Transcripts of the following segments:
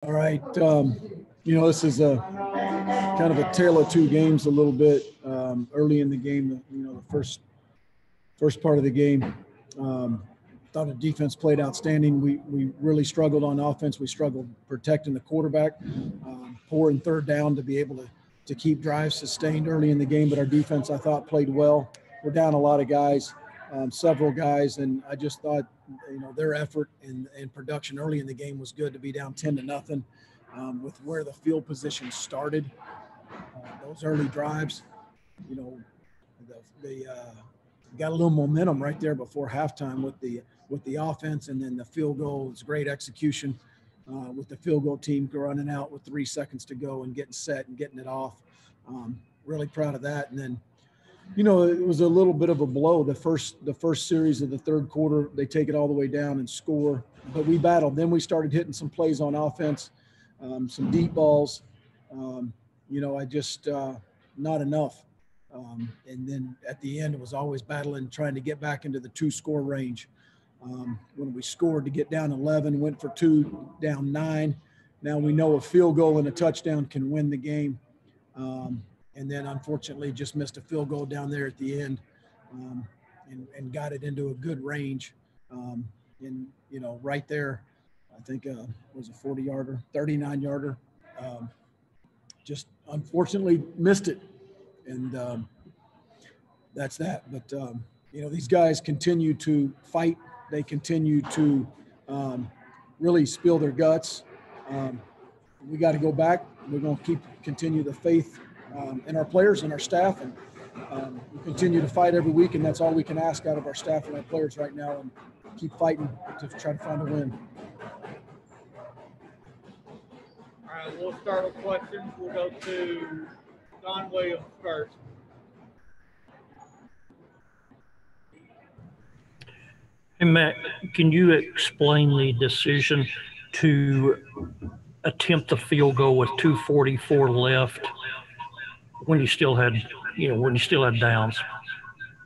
All right. This is a kind of a tale of two games a little bit. Early in the game, the first part of the game, thought the defense played outstanding. We really struggled on offense. We struggled protecting the quarterback, poor in third down to be able to keep drives sustained early in the game. But our defense, I thought, played well. We're down a lot of guys, several guys, and I just thought, their effort and production early in the game was good to be down 10-0 with where the field position started. Those early drives, they got a little momentum right there before halftime with the offense, and then the field goal was great execution with the field goal team running out with 3 seconds to go and getting set and getting it off. Really proud of that. And then, it was a little bit of a blow. The first series of the third quarter, they take it all the way down and score, but we battled. Then we started hitting some plays on offense, some deep balls. I just not enough. And then at the end, it was always battling, trying to get back into the 2-score range. When we scored to get down 11, went for 2, down 9. Now we know a field goal and a touchdown can win the game. And then unfortunately just missed a field goal down there at the end, and got it into a good range. Right there, I think was a 40-yarder, 39-yarder. Just unfortunately missed it. And that's that. But, these guys continue to fight. They continue to really spill their guts. We got to go back. We're going to continue the faith in our players and our staff, and we continue to fight every week, and that's all we can ask out of our staff and our players right now, and keep fighting to try to find a win. All right, we'll start with questions. We'll go to Don Williams first. Hey, Matt, can you explain the decision to attempt the field goal with 2:44 left when you still had downs?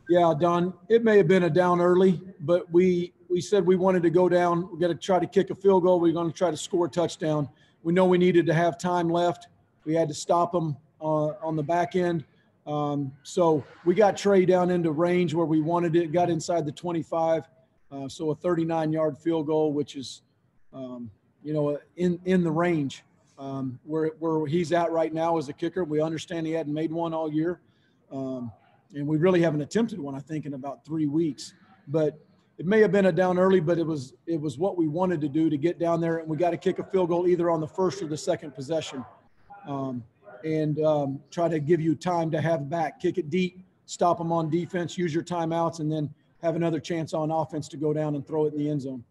Yeah, Don, it may have been a down early, but we said we wanted to go down. We're going to try to kick a field goal. We're going to try to score a touchdown. We know we needed to have time left. We had to stop them on the back end. So we got Trey down into range where we wanted it, got inside the 25. So a 39-yard field goal, which is, in the range where he's at right now as a kicker. We understand he hadn't made one all year. And we really haven't attempted one, I think, in about 3 weeks. But it may have been a down early, but it was what we wanted to do to get down there. And we got to kick a field goal either on the first or the second possession. And try to give you time to have back, kick it deep, stop them on defense, use your timeouts, and then have another chance on offense to go down and throw it in the end zone.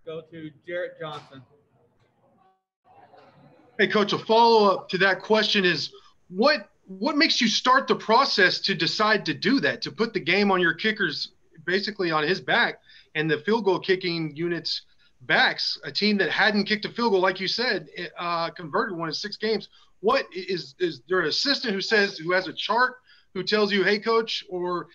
Go to Jarret Johnson. Hey, Coach, a follow-up to that question is what makes you start the process to decide to do that, to put the game on your kickers basically on his back and the field goal kicking unit's backs, a team that hadn't kicked a field goal, like you said, converted one in 6 games? What is there an assistant who has a chart who tells you, hey, Coach, or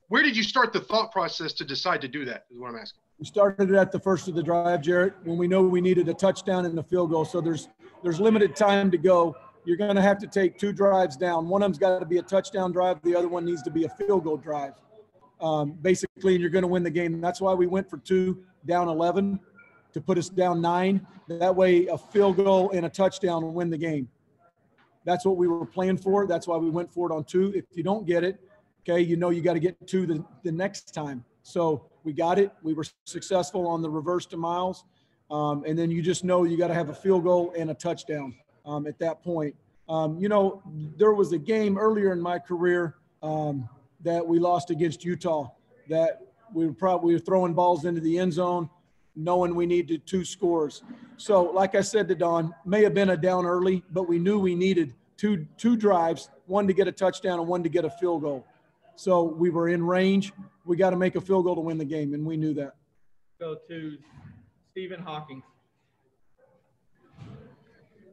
where did you start the thought process to decide to do that is what I'm asking. We started it at the first of the drive, Jarret, when we know we needed a touchdown and a field goal. So there's limited time to go. You're going to have to take 2 drives down. One of them's got to be a touchdown drive. The other one needs to be a field goal drive. Basically, and you're going to win the game. That's why we went for 2, down 11, to put us down 9. That way a field goal and a touchdown will win the game. That's what we were playing for. That's why we went for it on 2. If you don't get it, okay, you got to get 2 the next time. So we got it. We were successful on the reverse to Miles. And then you just know you got to have a field goal and a touchdown at that point. There was a game earlier in my career that we lost against Utah that we were throwing balls into the end zone knowing we needed 2 scores. So like I said to Don, may have been a down early, but we knew we needed two drives, 1 to get a touchdown and 1 to get a field goal. So we were in range. We got to make a field goal to win the game, and we knew that. Go to Stephen Hawkins.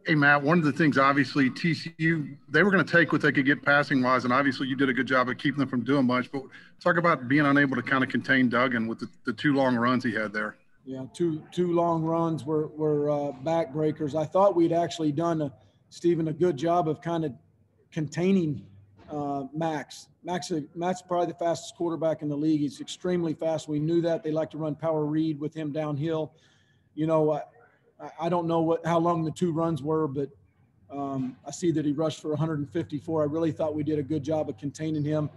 Hey, Matt, one of the things, obviously, TCU, they were going to take what they could get passing-wise, and obviously you did a good job of keeping them from doing much. But talk about being unable to kind of contain Duggan with the 2 long runs he had there. Yeah, two long runs were backbreakers. I thought we'd actually done, Stephen, a good job of kind of containing Max. Max probably the fastest quarterback in the league. He's extremely fast. We knew that. They like to run power read with him downhill. You know, I don't know how long the 2 runs were, but I see that he rushed for 154. I really thought we did a good job of containing him.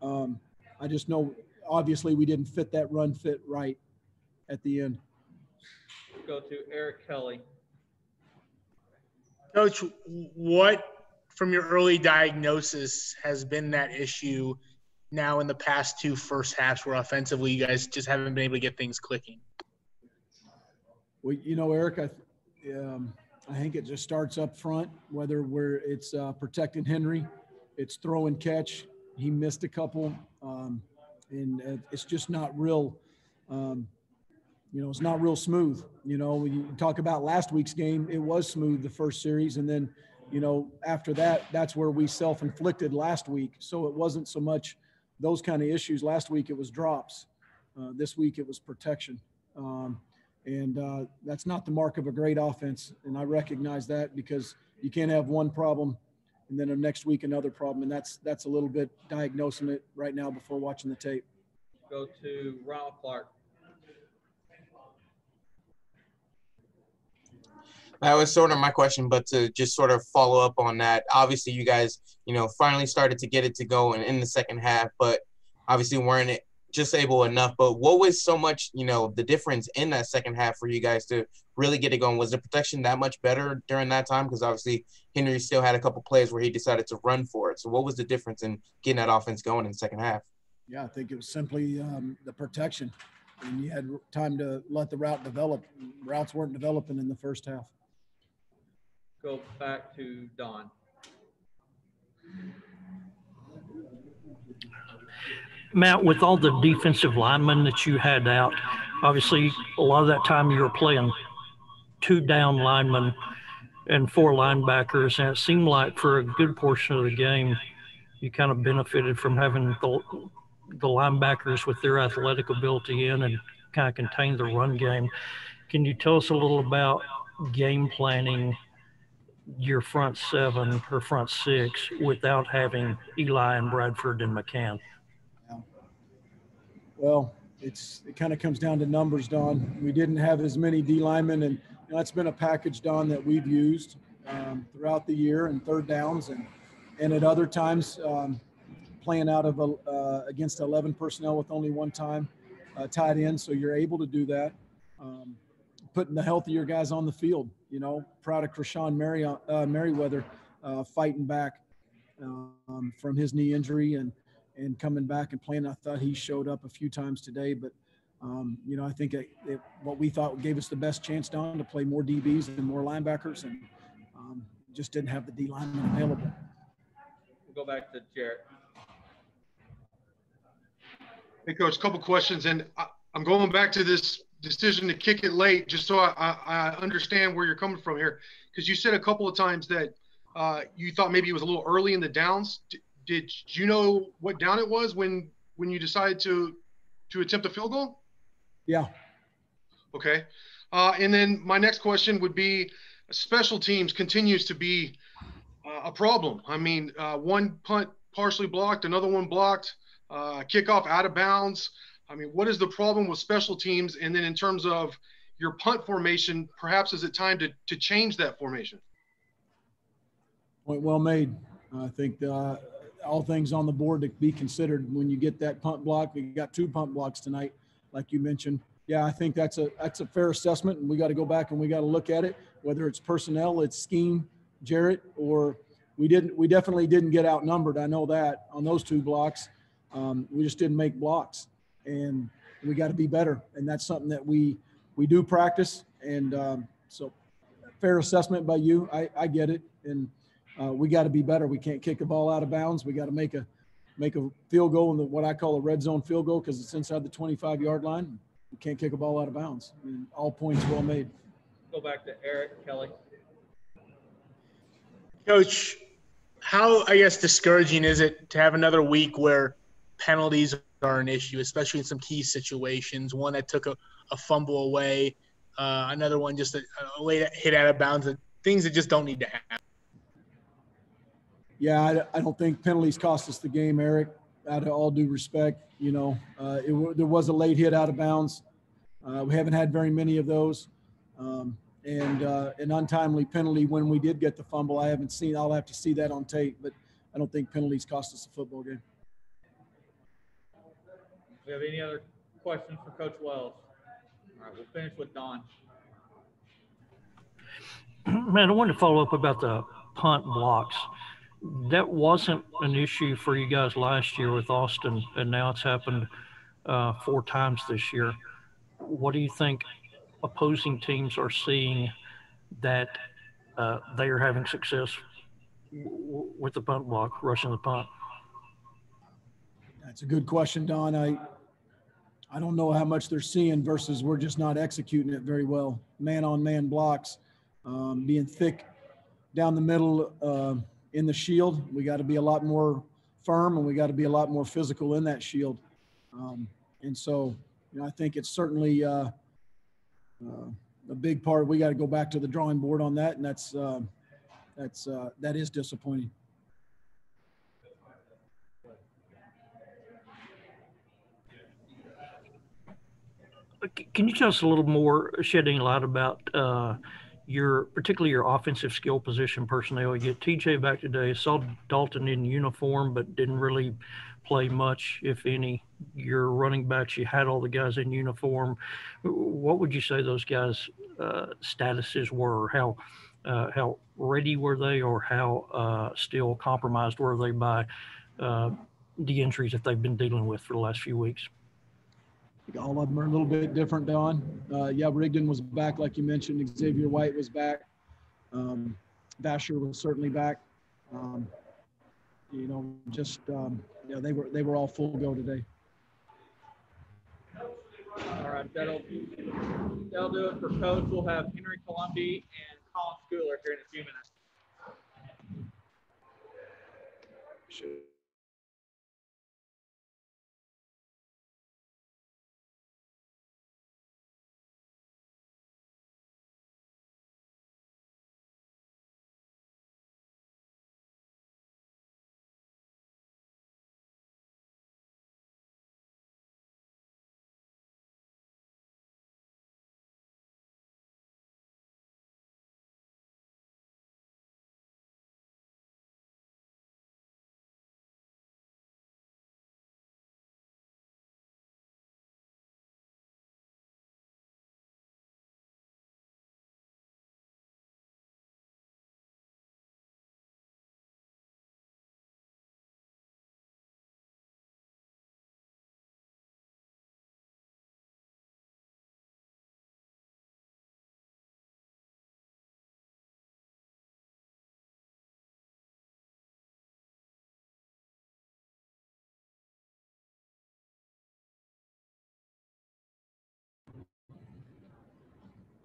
I just know, obviously, we didn't fit that run fit right at the end. Go to Eric Kelly. Coach, what from your early diagnosis has been that issue now in the past 2 first halves where offensively you guys just haven't been able to get things clicking? Well, you know, Eric, I think it just starts up front, whether it's protecting Henry, it's throw and catch. He missed a couple, and it's just not real. It's not real smooth. You know, when you talk about last week's game, it was smooth the first series. And then, after that, that's where we self-inflicted last week. So it wasn't so much those kind of issues. Last week it was drops. This week it was protection. And that's not the mark of a great offense. And I recognize that, because you can't have one problem and then the next week another problem. And that's a little bit diagnosing it right now before watching the tape. Go to Ronald Clark. That was sort of my question, but to just sort of follow up on that, obviously you guys, finally started to get it to go in the second half, but obviously weren't just able enough. But what was so much, the difference in that second half for you guys to really get it going? Was the protection that much better during that time? Because obviously Henry still had a couple plays where he decided to run for it. So what was the difference in getting that offense going in the second half? Yeah, I think it was simply the protection. And you had time to let the route develop. Routes weren't developing in the first half. Go back to Don. Matt, with all the defensive linemen that you had out, obviously a lot of that time you were playing 2 down linemen and 4 linebackers, and it seemed like for a good portion of the game you kind of benefited from having the linebackers with their athletic ability in and kind of contain the run game. Can you tell us a little about game planning your front 7 or front 6 without having Eli and Bradford and McCann? Yeah. Well, it kind of comes down to numbers, Don. We didn't have as many D linemen, and that's been a package, Don, that we've used throughout the year in third downs and at other times playing out of against 11 personnel with only 1 time tied in. So you're able to do that. Putting the healthier guys on the field, proud of Krishan Merriweather fighting back from his knee injury and coming back and playing. I thought he showed up a few times today, but I think what we thought gave us the best chance, Don, to play more DBs and more linebackers, and just didn't have the D linemen available. We'll go back to Jarret. Hey, Coach, a couple questions, and I'm going back to this decision to kick it late, just so I understand where you're coming from here, because you said a couple of times that you thought maybe it was a little early in the downs. Did you know what down it was when you decided to attempt a field goal? Yeah. Okay. And then my next question would be, special teams continues to be a problem. I mean, one punt partially blocked, another one blocked, kickoff out of bounds. I mean, what is the problem with special teams? And then in terms of your punt formation, perhaps is it time to change that formation? Point well made. I think all things on the board to be considered when you get that punt block. We got 2 punt blocks tonight, like you mentioned. Yeah, I think that's a fair assessment, and we got to go back and we got to look at it, whether it's personnel, it's scheme, Jarret, or we definitely didn't get outnumbered. I know that on those 2 blocks. We just didn't make blocks. And we got to be better. And that's something that we do practice. And so fair assessment by you. I get it. And we got to be better. We can't kick a ball out of bounds. We got to make a field goal, in what I call a red zone field goal, because it's inside the 25-yard line. We can't kick a ball out of bounds. I mean, all points well made. Go back to Eric Kelly. Coach, how, discouraging is it to have another week where penalties are an issue, especially in some key situations. One that took a fumble away, another one just a late hit out of bounds, things that just don't need to happen. Yeah, I don't think penalties cost us the game, Eric. Out of all due respect, you know, there was a late hit out of bounds. We haven't had very many of those, and an untimely penalty when we did get the fumble. I haven't seen. I'll have to see that on tape, but I don't think penalties cost us a football game. Do we have any other questions for Coach Wells? All right, we'll finish with Don. Man, I wanted to follow up about the punt blocks. That wasn't an issue for you guys last year with Austin, and now it's happened 4 times this year. What do you think opposing teams are seeing that they are having success with the punt block, rushing the punt? That's a good question, Don. I don't know how much they're seeing versus we're just not executing it very well. Man-on-man blocks, being thick down the middle in the shield. We got to be a lot more firm, and we got to be a lot more physical in that shield. And so, you know, I think it's certainly a big part. We got to go back to the drawing board on that, and that is disappointing. Can you tell us a little more, shedding light about particularly your offensive skill position personnel? You get TJ back today. Saw Dalton in uniform, but didn't really play much, if any. Your running backs, you had all the guys in uniform. What would you say those guys' statuses were? How ready were they, or how still compromised were they by the injuries that they've been dealing with for the last few weeks? All of them are a little bit different, Don. Yeah, Rigdon was back, like you mentioned. Xavier White was back. Vasher was certainly back. You know, just they were all full go today. All right, that'll do it for Coach. We'll have Henry Columbi and Colin Schooler here in a few minutes.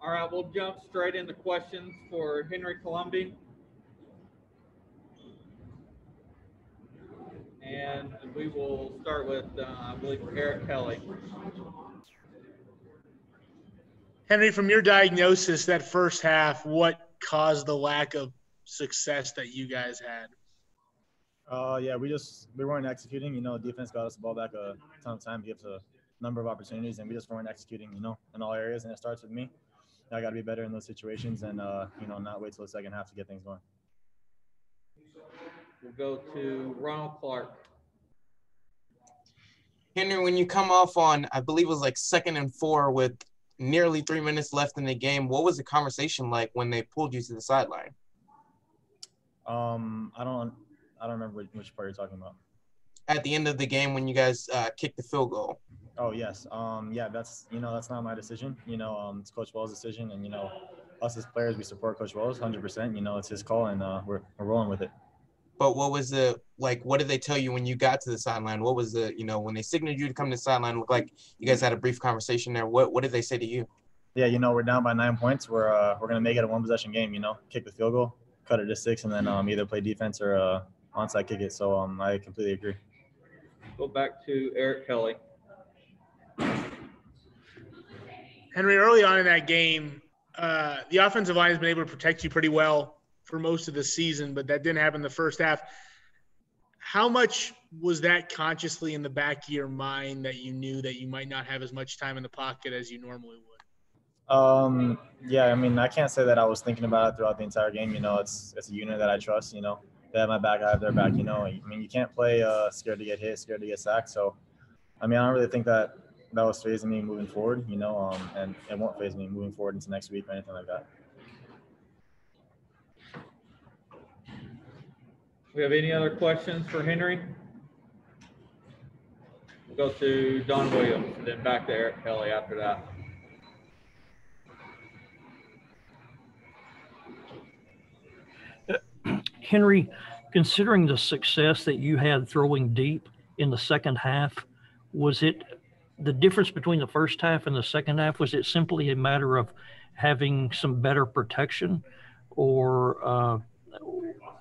All right, we'll jump straight into questions for Henry Columbi. And we will start with, I believe, Eric Kelly. Henry, from your diagnosis, that first half, what caused the lack of success that you guys had? Yeah, we weren't executing. You know, defense got us the ball back a ton of time, gave us a number of opportunities, and we just weren't executing, you know, in all areas. And it starts with me. I got to be better in those situations and, you know, not wait till the second half to get things going. We'll go to Ronald Clark. Henry, when you come off on, I believe it was like 2nd and 4 with nearly 3 minutes left in the game, what was the conversation like when they pulled you to the sideline? I don't remember which part you're talking about. At the end of the game when you guys kicked the field goal. Oh, yes. Yeah, that's not my decision. You know, it's Coach Wells' decision. And, you know, us as players, we support Coach Wells 100%. You know, it's his call, and we're rolling with it. But what was what did they tell you when you got to the sideline? What was when they signaled you to come to the sideline, looked like you guys had a brief conversation there. What did they say to you? Yeah, you know, we're down by 9 points. We're going to make it a 1-possession game, you know, kick the field goal, cut it to 6, and then either play defense or onside kick it. So I completely agree. Go back to Eric Kelly. Henry, early on in that game, the offensive line has been able to protect you pretty well for most of the season, but that didn't happen in the first half. How much was that consciously in the back of your mind that you knew that you might not have as much time in the pocket as you normally would? Yeah, I mean, I can't say that I was thinking about it throughout the entire game. You know, it's a unit that I trust, you know. They have my back, I have their back, you know. I mean, you can't play scared to get hit, scared to get sacked. So, I mean, I don't really think that was phasing me moving forward, you know, and it won't phase me moving forward into next week or anything like that. We have any other questions for Henry? We'll go to Don Williams, and then back to Eric Kelly after that. Henry, considering the success that you had throwing deep in the second half, was it the difference between the first half and the second half? Was it simply a matter of having some better protection, or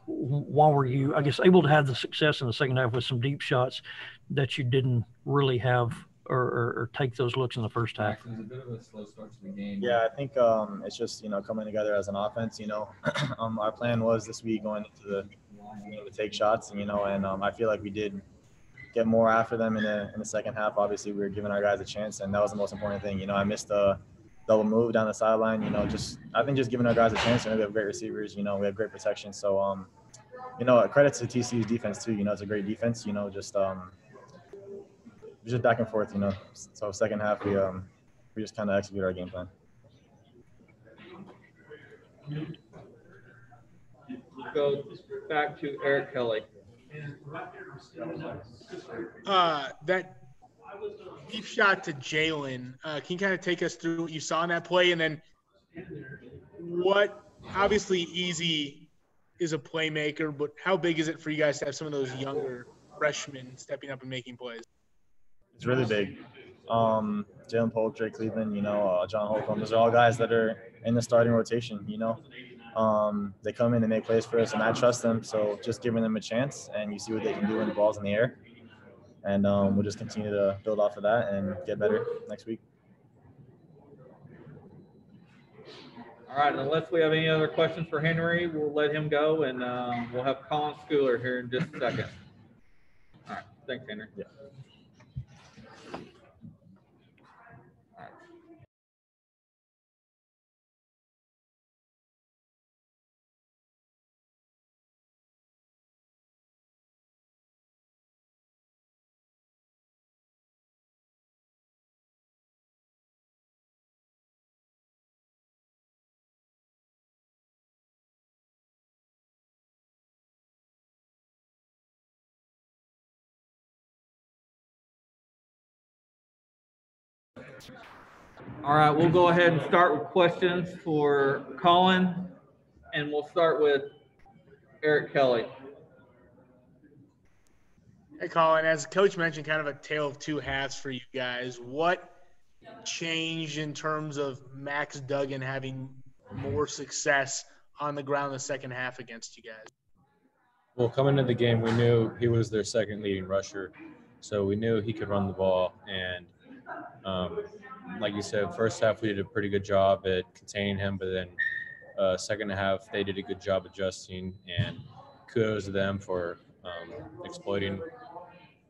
why were you, I guess, able to have the success in the second half with some deep shots that you didn't really have or take those looks in the first half? It was a bit of a slow start to the game. Yeah, I think it's just, you know, coming together as an offense, you know. Our plan was this week going into the, you know, to take shots, you know, and I feel like we did get more after them in the second half. Obviously, we were giving our guys a chance, and that was the most important thing. You know, I missed a double move down the sideline, you know, I think just giving our guys a chance. You know, we have great receivers, you know, we have great protection. So, you know, credit to TCU's defense too. You know, it's a great defense, you know, just back and forth, you know. So second half, we just kind of execute our game plan. Go back to Eric Kelly. That deep shot to Jalen, can you kind of take us through what you saw in that play, and then what, obviously Easy is a playmaker, but how big is it for you guys to have some of those younger freshmen stepping up and making plays? It's really big. Jalen Polk, Drake Cleveland, you know, John Holcomb, those are all guys that are in the starting rotation, you know. They come in and make plays for us, and I trust them. So just giving them a chance, and you see what they can do when the ball's in the air. And we'll just continue to build off of that and get better next week. All right, unless we have any other questions for Henry, we'll let him go, and we'll have Colin Schooler here in just a second. All right, thanks, Henry. Yeah. All right, we'll go ahead and start with questions for Colin, and we'll start with Eric Kelly. Hey, Colin, as Coach mentioned, kind of a tale of two halves for you guys. What changed in terms of Max Duggan having more success on the ground in the second half against you guys? Well, coming into the game, we knew he was their second leading rusher, so we knew he could run the ball. And like you said, first half we did a pretty good job at containing him, but then second half they did a good job adjusting, and kudos to them for exploiting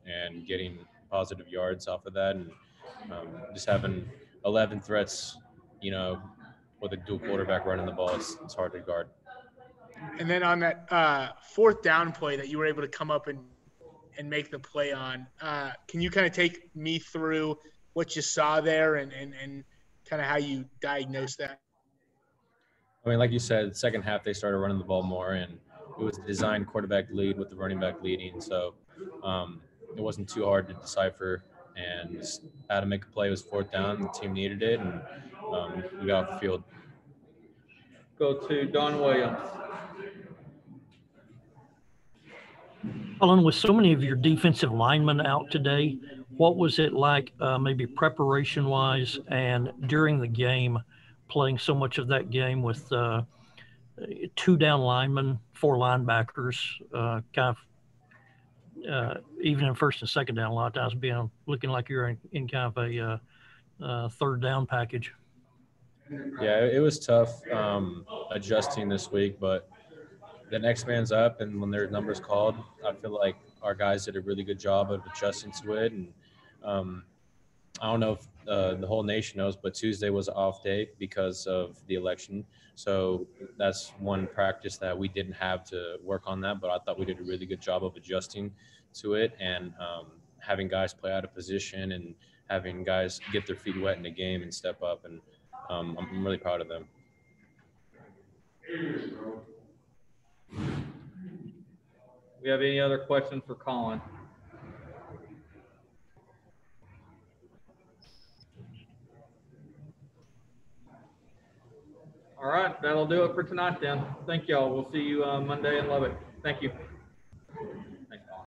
and getting positive yards off of that, and just having 11 threats, you know, with a dual quarterback running the ball, it's hard to guard. And then on that fourth down play that you were able to come up and make the play on, can you kind of take me through what you saw there and kind of how you diagnosed that? I mean, like you said, second half they started running the ball more, and it was a designed quarterback lead with the running back leading, so it wasn't too hard to decipher and just how to make a play. It was fourth down, the team needed it, and we got off the field. Go to Don Williams. Colin, with so many of your defensive linemen out today, what was it like maybe preparation-wise and during the game, playing so much of that game with two down linemen, four linebackers, kind of even in first and second down, a lot of times looking like you're in kind of a third down package. Yeah, it was tough adjusting this week, but the next man's up, and when their numbers called, I feel like our guys did a really good job of adjusting to it. And I don't know if the whole nation knows, but Tuesday was an off day because of the election. So that's one practice that we didn't have to work on that, but I thought we did a really good job of adjusting to it and having guys play out of position and having guys get their feet wet in the game and step up. And I'm really proud of them. We have any other questions for Colin? All right, that'll do it for tonight then. Thank y'all. We'll see you Monday in Lubbock. Thank you.